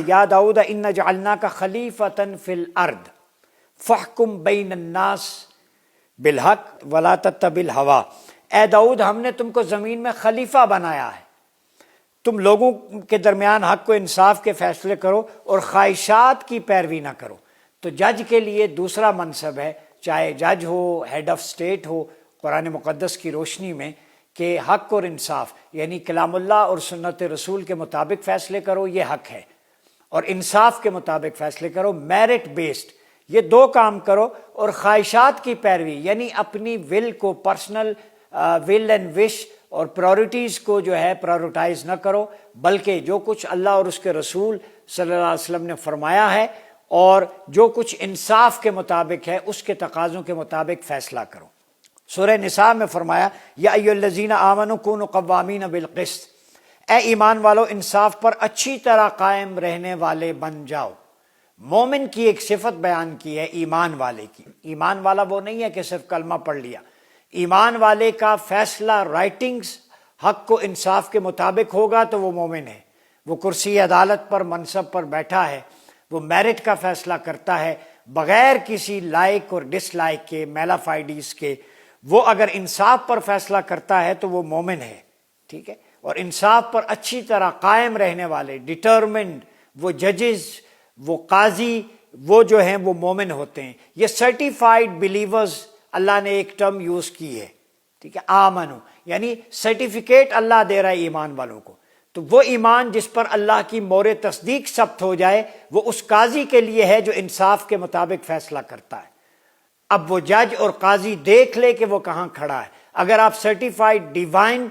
یا داؤد انا جعلناک خلیفۃ فی الارض فاحکم بین الناس بالحق ولا تتبع الہوی، اے داؤد ہم نے تم کو زمین میں خلیفہ بنایا ہے، تم لوگوں کے درمیان حق و انصاف کے فیصلے کرو اور خواہشات کی پیروی نہ کرو۔ تو جج کے لیے دوسرا منصب ہے، چاہے جج ہو، ہیڈ آف اسٹیٹ ہو، قرآن مقدس کی روشنی میں، کہ حق اور انصاف یعنی کلام اللہ اور سنت رسول کے مطابق فیصلے کرو، یہ حق ہے، اور انصاف کے مطابق فیصلے کرو، میرٹ بیسڈ، یہ دو کام کرو، اور خواہشات کی پیروی یعنی اپنی ول کو، پرسنل ول اینڈ وش اور پرائورٹیز کو جو ہے پرائورٹائز نہ کرو، بلکہ جو کچھ اللہ اور اس کے رسول صلی اللہ علیہ وسلم نے فرمایا ہے اور جو کچھ انصاف کے مطابق ہے اس کے تقاضوں کے مطابق فیصلہ کرو۔ سورہ نساء میں فرمایا یا ایھا الذین آمنوا کونوا قوامین بالقسط، اے ایمان والو انصاف پر اچھی طرح قائم رہنے والے بن جاؤ۔ مومن کی ایک صفت بیان کی ہے ایمان والے کی، ایمان والا وہ نہیں ہے کہ صرف کلمہ پڑھ لیا، ایمان والے کا فیصلہ رائٹنگز حق و انصاف کے مطابق ہوگا تو وہ مومن ہے، وہ کرسی عدالت پر منصب پر بیٹھا ہے، وہ میرٹ کا فیصلہ کرتا ہے بغیر کسی لائک اور ڈس لائک کے، میلافائڈیز کے، وہ اگر انصاف پر فیصلہ کرتا ہے تو وہ مومن ہے، ٹھیک ہے، اور انصاف پر اچھی طرح قائم رہنے والے، ڈٹرمنڈ، وہ ججز، وہ قاضی، وہ جو ہیں وہ مومن ہوتے ہیں۔ یہ سرٹیفائیڈ بلیورز اللہ نے ایک ٹرم یوز کی ہے، ٹھیک ہے، آمنو، یعنی سرٹیفکیٹ اللہ دے رہا ہے ایمان والوں کو، تو وہ ایمان جس پر اللہ کی مور تصدیق ثبت ہو جائے وہ اس قاضی کے لیے ہے جو انصاف کے مطابق فیصلہ کرتا ہے۔ اب وہ جج اور قاضی دیکھ لے کہ وہ کہاں کھڑا ہے۔ اگر آپ سرٹیفائیڈ ڈیوائن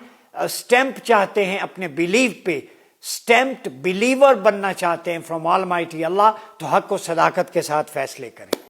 سٹیمپ چاہتے ہیں اپنے بیلیو پہ، سٹیمپڈ بلیور بننا چاہتے ہیں فرام آل مائٹی اللہ، تو حق و صداقت کے ساتھ فیصلے کریں۔